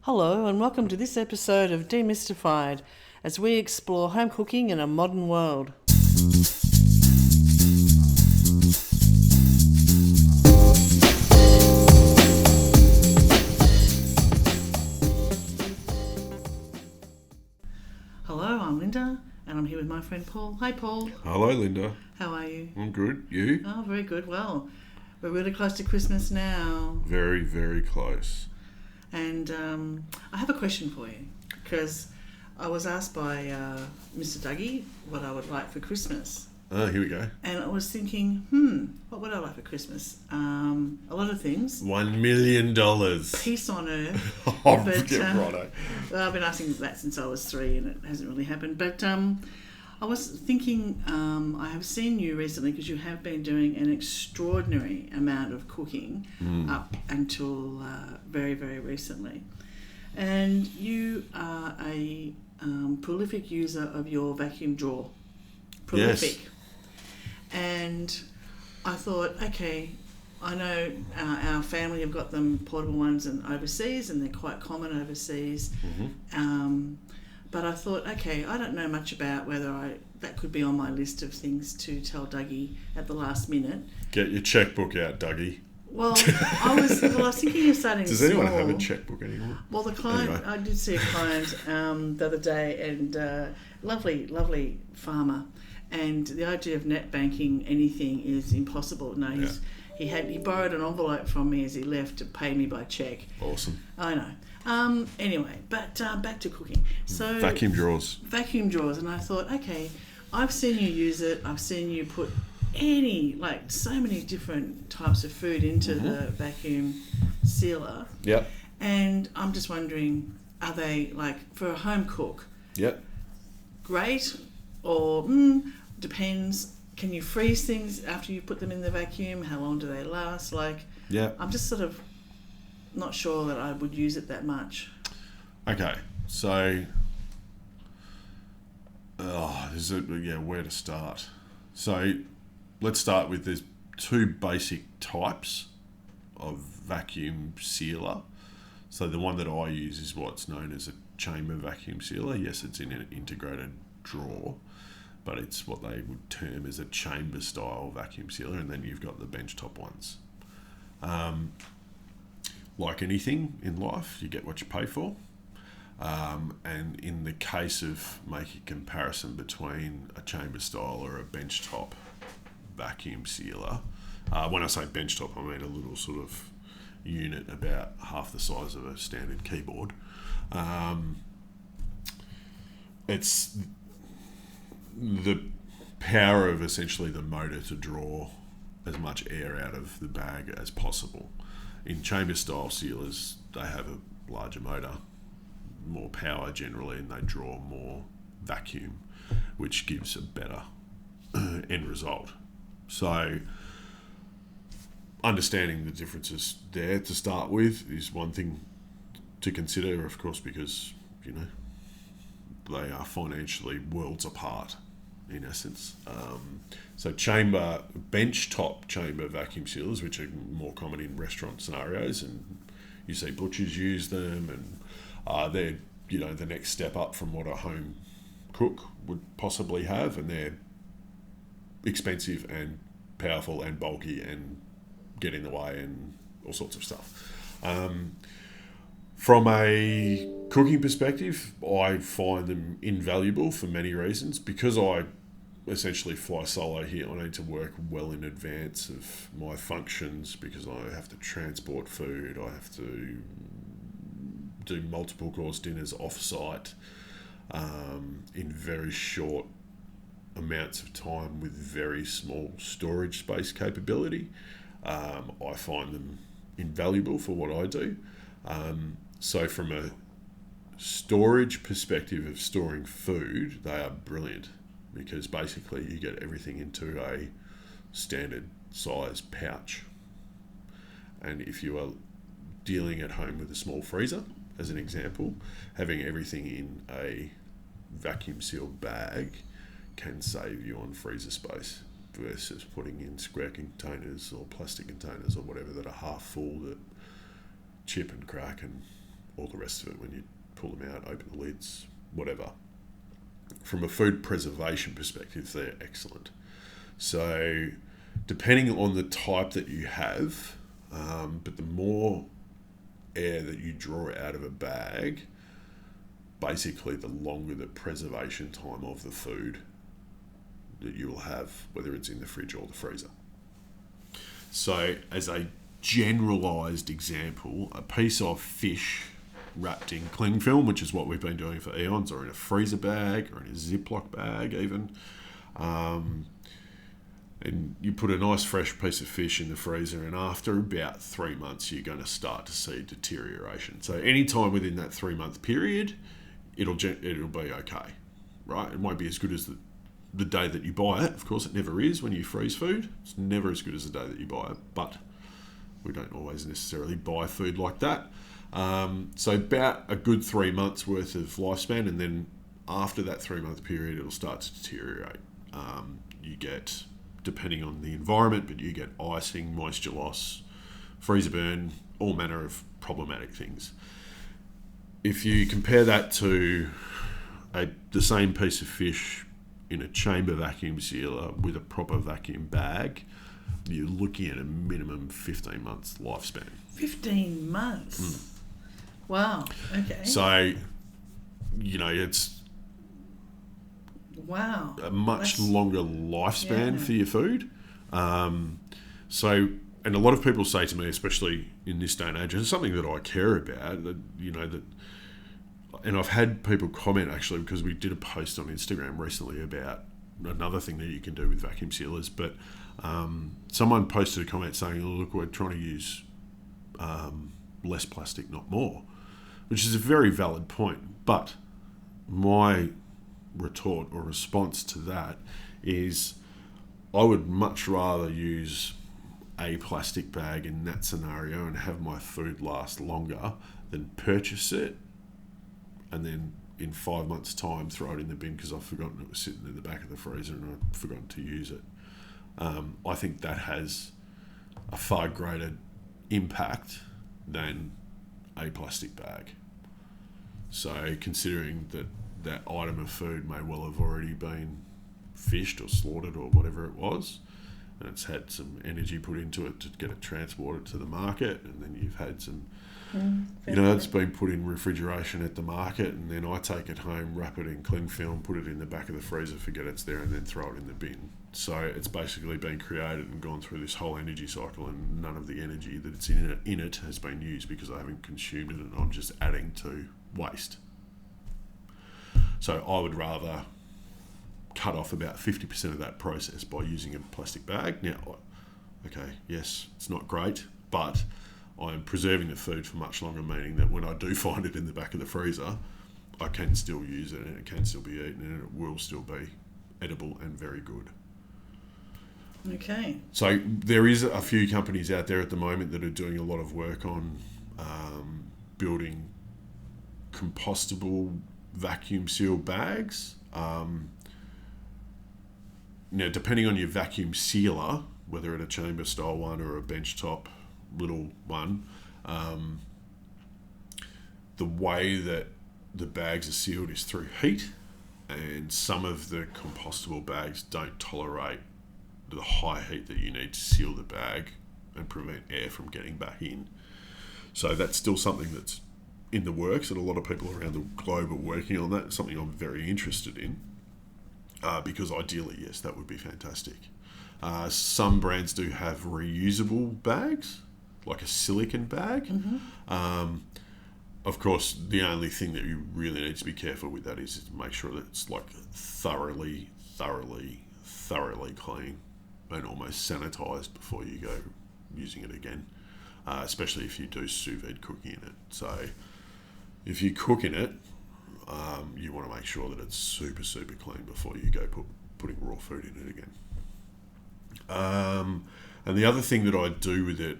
Hello and welcome to this episode of Demystified as we explore home cooking in a modern world. Hello, I'm Linda and I'm here with my friend Paul. Hi Paul. Hello, Linda. How are you? I'm good. You? Oh, very good. Well, we're really close to Christmas now. Very, very close. And I have a question for you because I was asked by Mr. Dougie what I would like for Christmas. Here we go. And I was thinking, what would I like for Christmas? A lot of things. $1 million. Peace on earth. Oh, But, righto. Well, I've been asking that since I was 3 and it hasn't really happened. But I was thinking, I have seen you recently because you have been doing an extraordinary amount of cooking up until very, very recently. And you are a prolific user of your vacuum drawer. Prolific. Yes. And I thought, okay, I know our family have got them portable ones and overseas, and they're quite common overseas. But I thought, okay, I don't know much about whether that could be on my list of things to tell Dougie at the last minute. Get your checkbook out, Dougie. Well, I was thinking of starting. Does anyone have a checkbook anymore? Well, the client, Anyway. I did see a client the other day, and lovely farmer, and the idea of net banking anything is impossible. No, he borrowed an envelope from me as he left to pay me by cheque. Awesome. I know. Anyway, but back to cooking. So Vacuum drawers. Vacuum drawers, and I thought, okay, I've seen you use it. I've seen you put so many different types of food into the vacuum sealer. Yep. And I'm just wondering, are they, like, for a home cook, Yep. great, or depends? Can you freeze things after you put them in the vacuum? How long do they last? Like, Yep. I'm just sort of not sure that I would use it that much. Okay. So, where to start? So, let's start with there's 2 basic types of vacuum sealer. So the one that I use is what's known as a chamber vacuum sealer. Yes, it's in an integrated drawer, but it's what they would term as a chamber style vacuum sealer. And then you've got the benchtop ones. Like anything in life, you get what you pay for. And in the case of making a comparison between a chamber style or a benchtop vacuum sealer, when I say benchtop, I mean a little sort of unit about half the size of a standard keyboard. It's the power of essentially the motor to draw as much air out of the bag as possible. In chamber style sealers, they have a larger motor, more power generally, and they draw more vacuum, which gives a better end result. So understanding the differences there to start with is one thing to consider, of course, because they are financially worlds apart in essence. So benchtop chamber vacuum sealers, which are more common in restaurant scenarios, and you see butchers use them, and they're the next step up from what a home cook would possibly have, and they're expensive and powerful and bulky and get in the way and all sorts of stuff. From a cooking perspective, I find them invaluable for many reasons. Because I essentially fly solo here, I need to work well in advance of my functions because I have to transport food, I have to do multiple course dinners off-site in very short amounts of time with very small storage space capability. I find them invaluable for what I do. So from a storage perspective of storing food, they are brilliant because basically you get everything into a standard size pouch. And if you are dealing at home with a small freezer, as an example, having everything in a vacuum sealed bag can save you on freezer space versus putting in square containers or plastic containers or whatever that are half full that chip and crack and all the rest of it when you pull them out, open the lids, whatever. From a food preservation perspective, they're excellent. So depending on the type that you have, but the more air that you draw out of a bag, basically the longer the preservation time of the food that you will have, whether it's in the fridge or the freezer. So as a generalised example, a piece of fish wrapped in cling film, which is what we've been doing for eons, or in a freezer bag or in a Ziploc bag even, and you put a nice fresh piece of fish in the freezer, and after about 3 months you're going to start to see deterioration. So any time within that 3 month period, it'll be okay, right? It won't be as good as the day that you buy it. Of course, it never is when you freeze food. It's never as good as the day that you buy it, but we don't always necessarily buy food like that. So about a good 3 months worth of lifespan, and then after that 3 month period, it'll start to deteriorate. You get, depending on the environment, but you get icing, moisture loss, freezer burn, all manner of problematic things. If you compare that to the same piece of fish in a chamber vacuum sealer with a proper vacuum bag, you're looking at a minimum 15 months lifespan. 15 months? Wow, okay. So, it's wow, a much longer lifespan for your food. And a lot of people say to me, especially in this day and age, and it's something that I care about, that, and I've had people comment actually, because we did a post on Instagram recently about another thing that you can do with vacuum sealers, but someone posted a comment saying, oh, look, we're trying to use less plastic, not more, which is a very valid point. But my retort or response to that is, I would much rather use a plastic bag in that scenario and have my food last longer than purchase it and then in 5 months' time throw it in the bin because I've forgotten it was sitting in the back of the freezer and I've forgotten to use it. I think that has a far greater impact than a plastic bag. So considering that that item of food may well have already been fished or slaughtered or whatever it was, and it's had some energy put into it to get it transported to the market, and then you've had some it's been put in refrigeration at the market, and then I take it home, wrap it in cling film, put it in the back of the freezer, forget it's there, and then throw it in the bin. So it's basically been created and gone through this whole energy cycle, and none of the energy that's in it has been used because I haven't consumed it, and I'm just adding to waste. So I would rather cut off about 50% of that process by using a plastic bag. Now, okay, yes, it's not great, but I'm preserving the food for much longer, meaning that when I do find it in the back of the freezer, I can still use it and it can still be eaten and it will still be edible and very good. Okay. So there is a few companies out there at the moment that are doing a lot of work on building compostable vacuum seal bags. Now, depending on your vacuum sealer, whether it's a chamber style one or a benchtop little one, the way that the bags are sealed is through heat, and some of the compostable bags don't tolerate the high heat that you need to seal the bag and prevent air from getting back in. So that's still something that's in the works, and a lot of people around the globe are working on that. It's something I'm very interested in, because ideally, yes, that would be fantastic. Some brands do have reusable bags, like a silicone bag. Mm-hmm. Of course, the only thing that you really need to be careful with that is to make sure that it's like thoroughly clean and almost sanitized before you go using it again, especially if you do sous vide cooking in it. So if you cook in it, you want to make sure that it's super clean before you go putting raw food in it again. And the other thing that I do with it,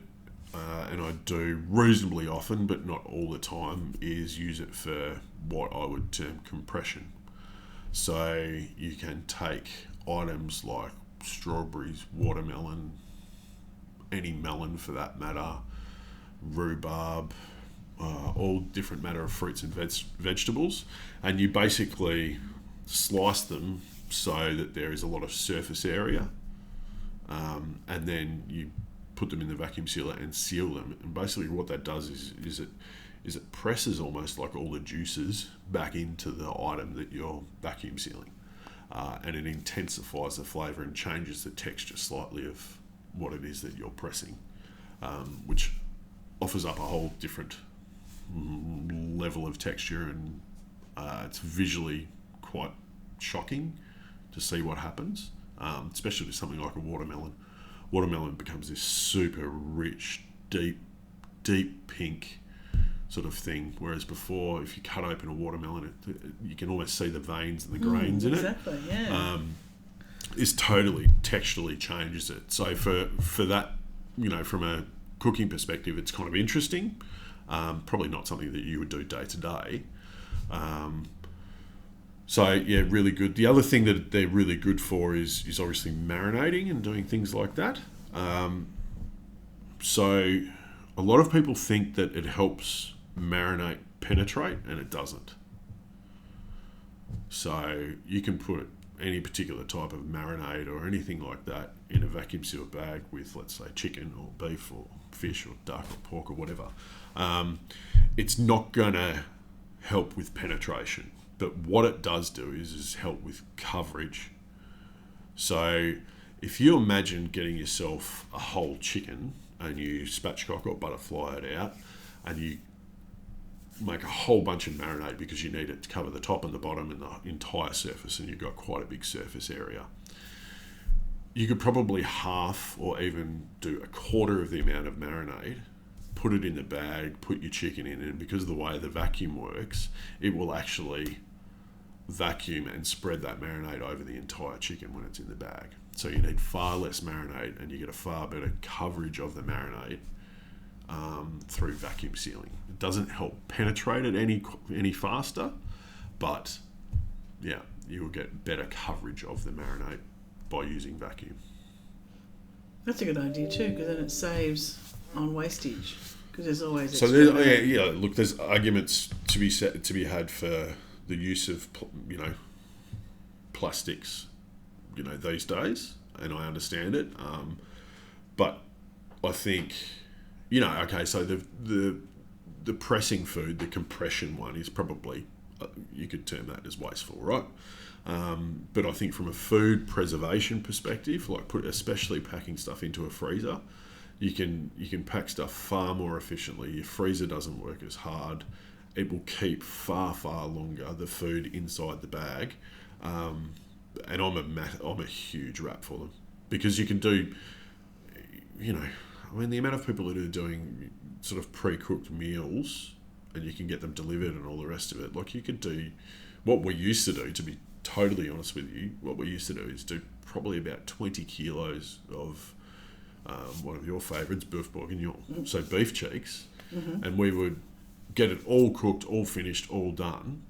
and I do reasonably often, but not all the time, is use it for what I would term compression. So you can take items like strawberries, watermelon, any melon for that matter, rhubarb, all different matter of fruits and vegetables, and you basically slice them so that there is a lot of surface area, and then you put them in the vacuum sealer and seal them. And basically what that does is it presses almost like all the juices back into the item that you're vacuum sealing, and it intensifies the flavour and changes the texture slightly of what it is that you're pressing, which offers up a whole different level of texture, and it's visually quite shocking to see what happens, especially with something like a watermelon. Watermelon becomes this super rich, deep pink sort of thing, whereas before, if you cut open a watermelon, you can almost see the veins and the grains in exactly, yeah. This totally texturally changes it. So for that, from a cooking perspective, it's kind of interesting. Probably not something that you would do day to day. So yeah, really good. The other thing that they're really good for is obviously marinating and doing things like that. So a lot of people think that it helps marinate penetrate, and it doesn't. So you can put any particular type of marinade or anything like that in a vacuum sealed bag with, let's say, chicken or beef or fish or duck or pork or whatever. It's not going to help with penetration, but what it does do is help with coverage. So if you imagine getting yourself a whole chicken and you spatchcock or butterfly it out, and you make a whole bunch of marinade because you need it to cover the top and the bottom and the entire surface, and you've got quite a big surface area. You could probably half or even do a quarter of the amount of marinade, put it in the bag, put your chicken in, and because of the way the vacuum works, it will actually vacuum and spread that marinade over the entire chicken when it's in the bag. So you need far less marinade, and you get a far better coverage of the marinade through vacuum sealing. It doesn't help penetrate it any faster, but yeah, you will get better coverage of the marinade by using vacuum. That's a good idea too, because then it saves on wastage, because there's always so look, there's arguments to be had for the use of plastics these days, and I understand it, but I think okay, so the pressing food, the compression one, is probably you could term that as wasteful, right? But I think from a food preservation perspective, especially packing stuff into a freezer, you can pack stuff far more efficiently. Your freezer doesn't work as hard. It will keep far longer the food inside the bag, and I'm a huge rap for them, because you can do, the amount of people that are doing sort of pre-cooked meals, and you can get them delivered and all the rest of it. Like, you could do what we used to do, to be totally honest with you, what we used to do is do probably about 20 kilos of one of your favourites, beef bourguignon, so beef cheeks, and we would get it all cooked, all finished, all done,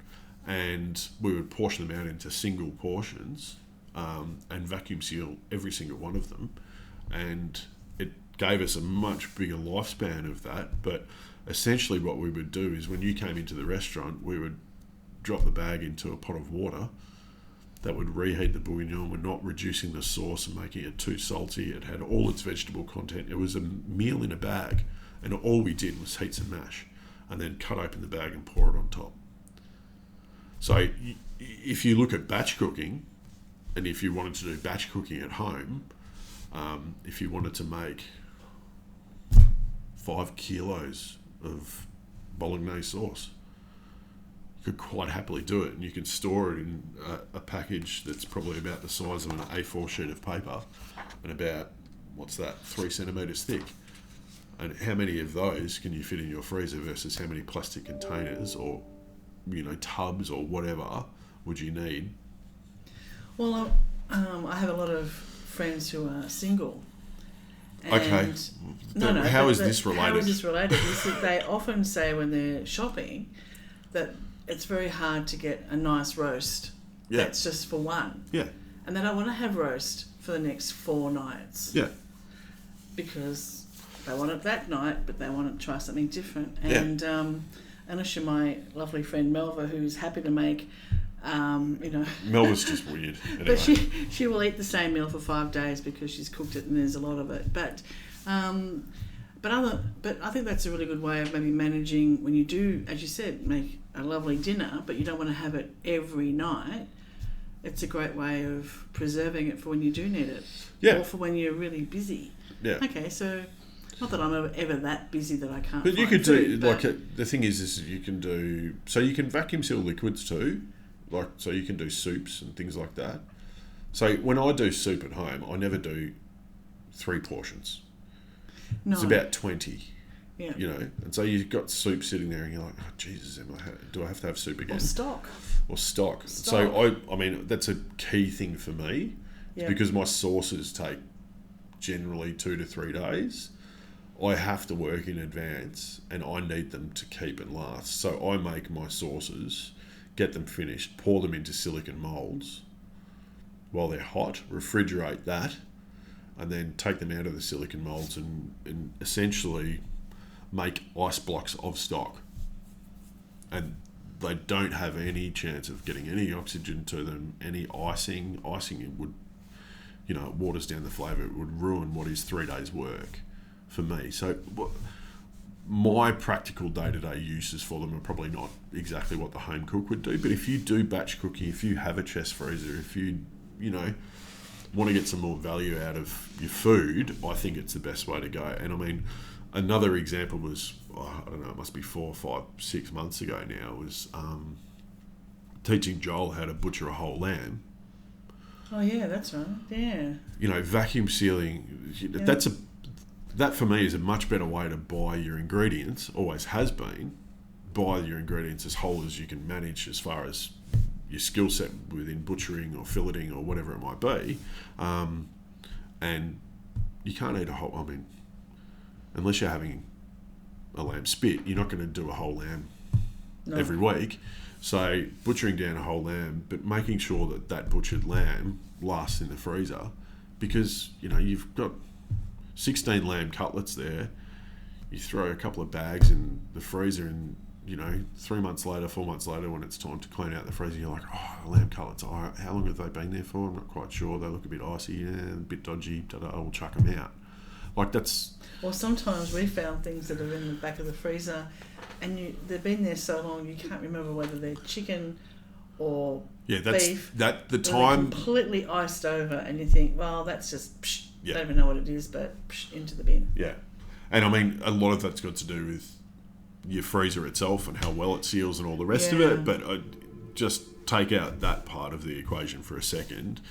and we would portion them out into single portions, and vacuum seal every single one of them, and it gave us a much bigger lifespan of that. But essentially what we would do is, when you came into the restaurant, we would drop the bag into a pot of water that would reheat the bourguignon. We're not reducing the sauce and making it too salty. It had all its vegetable content. It was a meal in a bag, and all we did was heat some mash and then cut open the bag and pour it on top. So if you look at batch cooking, and if you wanted to do batch cooking at home, if you wanted to make 5 kilos of bolognese sauce, you could quite happily do it, and you can store it in a package that's probably about the size of an A4 sheet of paper and about, 3 centimetres thick. And how many of those can you fit in your freezer versus how many plastic containers or tubs or whatever would you need? Well, I have a lot of friends who are single. Okay. How is this related? How is this related? They often say when they're shopping that it's very hard to get a nice roast. Yeah. That's just for one. Yeah. And they don't want to have roast for the next 4 nights. Yeah. Because they want it that night, but they want to try something different. And Anisha, my lovely friend Melva, who's happy to make, Melva's just weird. Anyway. But she will eat the same meal for 5 days because she's cooked it and there's a lot of it. But I think that's a really good way of maybe managing when you do, as you said, make a lovely dinner, but you don't want to have it every night. It's a great way of preserving it for when you do need it. Yeah. Or for when you're really busy. Yeah. Okay, so not that I'm ever that busy that I can't. But you find could food, do the thing is you can do so you can vacuum seal liquids too, so you can do soups and things like that. So when I do soup at home, I never do 3 portions. No. It's about 20. Yeah. And so you've got soup sitting there and you're like, oh Jesus, do I have to have soup again? Or stock. So I mean that's a key thing for me. Yeah. Because my sauces take generally 2 to 3 days. I have to work in advance and I need them to keep and last. So I make my sauces, get them finished, pour them into silicone moulds while they're hot, refrigerate that, and then take them out of the silicone moulds and essentially make ice blocks of stock. And they don't have any chance of getting any oxygen to them, any icing. Icing, it would, it waters down the flavour. It would ruin what is 3 days' work for me. So my practical day-to-day uses for them are probably not exactly what the home cook would do. But if you do batch cooking, if you have a chest freezer, if you want to get some more value out of your food, I think it's the best way to go. And I mean, another example was, I don't know, it must be 4, 5, 6 months ago now, was teaching Joel how to butcher a whole lamb. Oh yeah, that's right. Yeah. Vacuum sealing, that for me is a much better way to buy your ingredients, always has been. Buy your ingredients as whole as you can manage as far as your skill set within butchering or filleting or whatever it might be. And you can't eat unless you're having a lamb spit, you're not going to do a whole lamb every week. So butchering down a whole lamb, but making sure that butchered lamb lasts in the freezer, because you've got 16 lamb cutlets there. You throw a couple of bags in the freezer, and 3 months later, 4 months later, when it's time to clean out the freezer, you're like, oh, lamb cutlets, how long have they been there for? I'm not quite sure. They look a bit icy, a bit dodgy. We'll chuck them out. Or sometimes we found things that are in the back of the freezer and they've been there so long you can't remember whether they're chicken or beef. The time completely iced over, and you think, well, that's just don't even know what it is, but into the bin. Yeah. And I mean, a lot of that's got to do with your freezer itself and how well it seals and all the rest of it, but just take out that part of the equation for a second.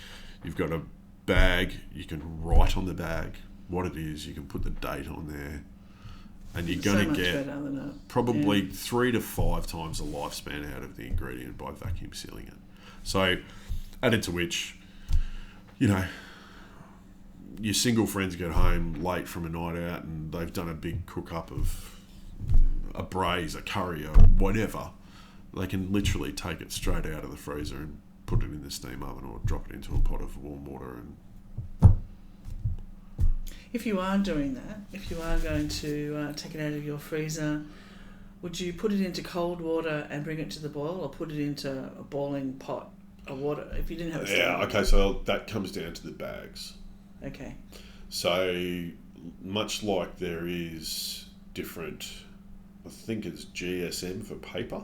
You've got a bag, you can write on the bag what it is, you can put the date on there, and you're going to get probably 3 to 5 times the lifespan out of the ingredient by vacuum sealing it. So added to which, your single friends get home late from a night out and they've done a big cook up of a braise, a curry, or whatever. They can literally take it straight out of the freezer and put it in the steam oven or drop it into a pot of warm water. And if you are doing that, if you are going to take it out of your freezer, would you put it into cold water and bring it to the boil, or put it into a boiling pot of water if you didn't have a steam? Yeah, okay, so that comes down to the bags. Okay. So much like there is different, I think it's GSM for paper.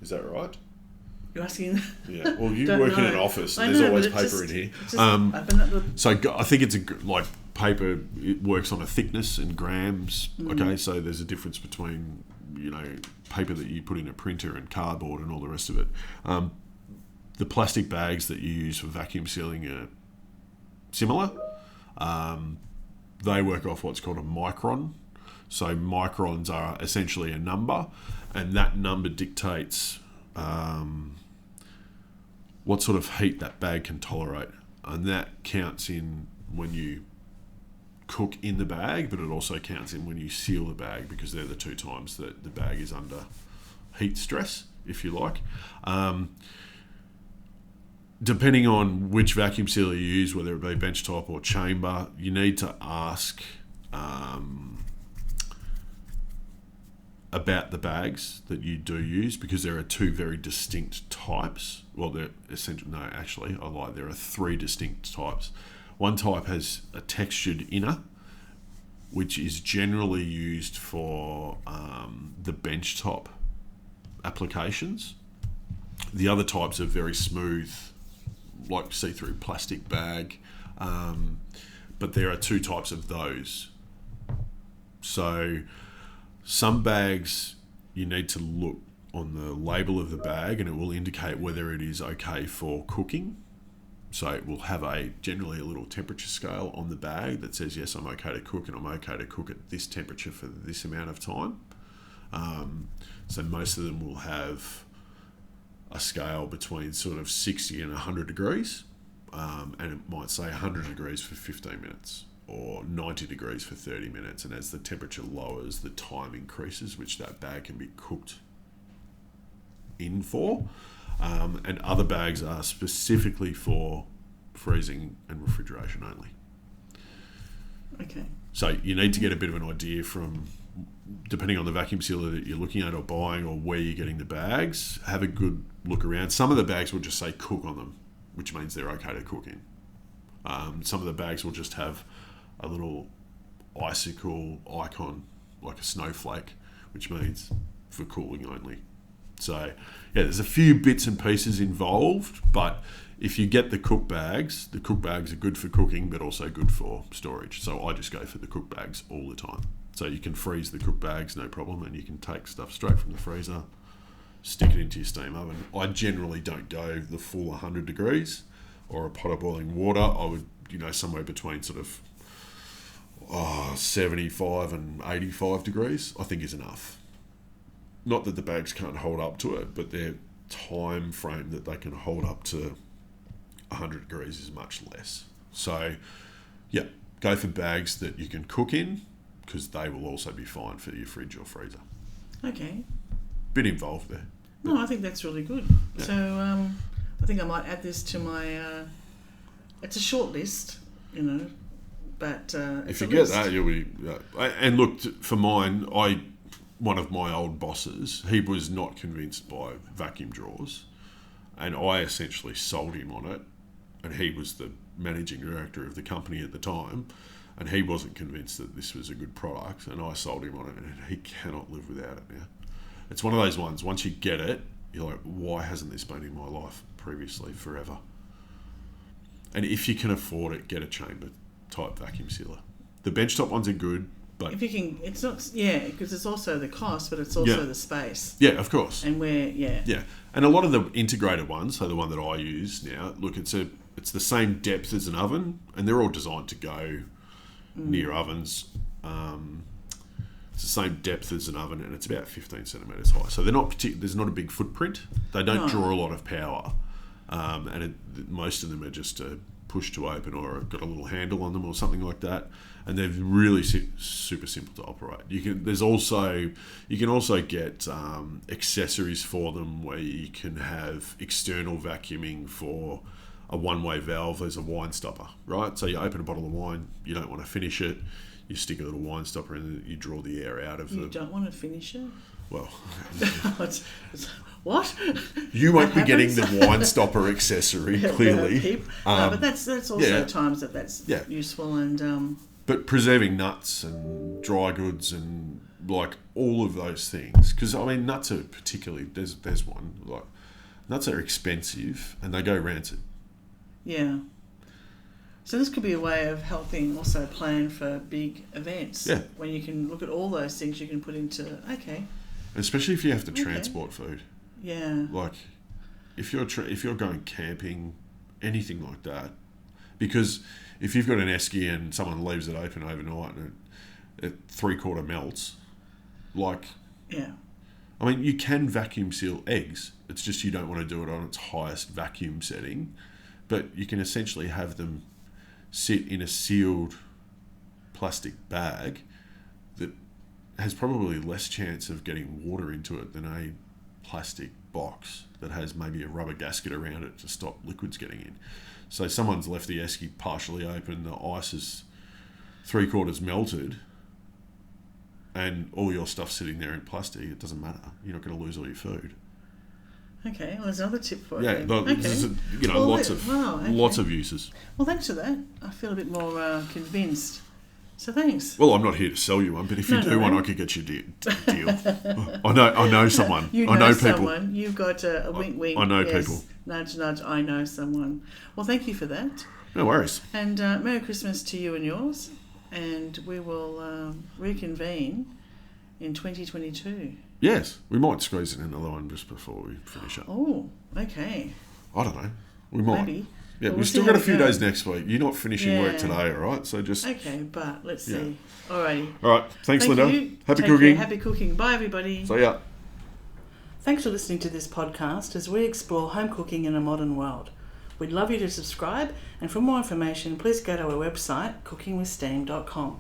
Is that right? You're asking? Yeah. Well, you work in an office, and there's always paper in here. So I think it's paper. It works on a thickness and grams. Okay, so there's a difference between paper that you put in a printer and cardboard and all the rest of it. The plastic bags that you use for vacuum sealing are similar. They work off what's called a micron. So microns are essentially a number, and that number dictates what sort of heat that bag can tolerate, and that counts in when you cook in the bag, but it also counts in when you seal the bag, because they're the 2 times that the bag is under heat stress, if you like. Depending on which vacuum sealer you use, whether it be benchtop or chamber, you need to ask about the bags that you do use, because there are two very distinct types. Well, they're essentially, no, actually, I lied. There are three distinct types. One type has a textured inner, which is generally used for the benchtop applications. The other types are very smooth, like see-through plastic bag. But there are two types of those. So some bags, you need to look on the label of the bag and it will indicate whether it is okay for cooking. So it will have generally a little temperature scale on the bag that says, yes, I'm okay to cook, and I'm okay to cook at this temperature for this amount of time. So most of them will have a scale between sort of 60 and 100 degrees. And it might say 100 degrees for 15 minutes or 90 degrees for 30 minutes. And as the temperature lowers, the time increases, which that bag can be cooked in for. And other bags are specifically for freezing and refrigeration only. Okay. So you need to get a bit of an idea from, depending on the vacuum sealer that you're looking at or buying or where you're getting the bags, have a good look around. Some of the bags will just say cook on them, which means they're okay to cook in. Some of the bags will just have a little icicle icon, like a snowflake, which means for cooling only. So, yeah, there's a few bits and pieces involved, but if you get the cook bags are good for cooking, but also good for storage. So I just go for the cook bags all the time. So you can freeze the cook bags, no problem, and you can take stuff straight from the freezer, stick it into your steam oven. I generally don't go the full 100 degrees or a pot of boiling water. I would, somewhere between sort of 75 and 85 degrees, I think is enough. Not that the bags can't hold up to it, but their time frame that they can hold up to 100 degrees is much less. So, yeah, go for bags that you can cook in, because they will also be fine for your fridge or freezer. Okay. Bit involved there. No, I think that's really good. Yeah. So I think I might add this to my... it's a short list, but if you get that, you'll be... and look, for mine, one of my old bosses, he was not convinced by vacuum drawers, and I essentially sold him on it, and he was the managing director of the company at the time, and he wasn't convinced that this was a good product, and I sold him on it, and he cannot live without it now. It's one of those ones, once you get it, you're like, why hasn't this been in my life previously forever? And if you can afford it, get a chamber type vacuum sealer. The benchtop ones are good, but if you can, it's not, because it's also the cost, but it's also the space. Yeah, of course. And yeah, and a lot of the integrated ones, so the one that I use now, look, it's the same depth as an oven, and they're all designed to go near ovens. It's the same depth as an oven, and it's about 15 centimetres high. So they're not there's not a big footprint. They don't draw a lot of power, and most of them are just a push to open or got a little handle on them or something like that, and they're really super simple to operate. You can also get accessories for them where you can have external vacuuming for a one-way valve as a wine stopper, right? So you open a bottle of wine, you don't want to finish it, you stick a little wine stopper in and you draw the air out of You don't want to finish it? Well... What? You won't be getting the wine stopper accessory, clearly. But that's also times that's useful. And but preserving nuts and dry goods and like all of those things, because I mean nuts are particularly there's one like nuts are expensive and they go rancid. Yeah. So this could be a way of helping also plan for big events. Yeah. When you can look at all those things you can put into especially if you have to transport food. Yeah. Like, if you're going camping, anything like that, because if you've got an esky and someone leaves it open overnight and it 3/4 melts, like, yeah. I mean, you can vacuum seal eggs. It's just you don't want to do it on its highest vacuum setting, but you can essentially have them sit in a sealed plastic bag that has probably less chance of getting water into it than a plastic box that has maybe a rubber gasket around it to stop liquids getting in. So someone's left the esky partially open, the ice is 3/4 melted. and all your stuff sitting there in plastic, it doesn't matter. You're not going to lose all your food. Okay, well, there's another tip for it. Yeah, then. there's Well, lots okay. of uses. Well, thanks for that. I feel a bit more convinced. So thanks. Well, I'm not here to sell you one, but if you do one, I could get you a deal. I know someone. You I know someone. people. You've got a wink, wink. I know yes. people. Nudge, nudge. I know someone. Well, thank you for that. No worries. And Merry Christmas to you and yours. And we will reconvene in 2022. Yes, we might squeeze in another one just before we finish up. Oh, okay. I don't know. We might. Maybe. Yeah, Well, we've still got a few days next week. You're not finishing work today, all right? So just... Okay, but let's see. Alrighty. All right. Thanks, Thank Linda. you. Happy Take cooking. care. Happy cooking. Bye, everybody. See ya. Thanks for listening to this podcast as we explore home cooking in a modern world. We'd love you to subscribe, and for more information, please go to our website, cookingwithsteam.com.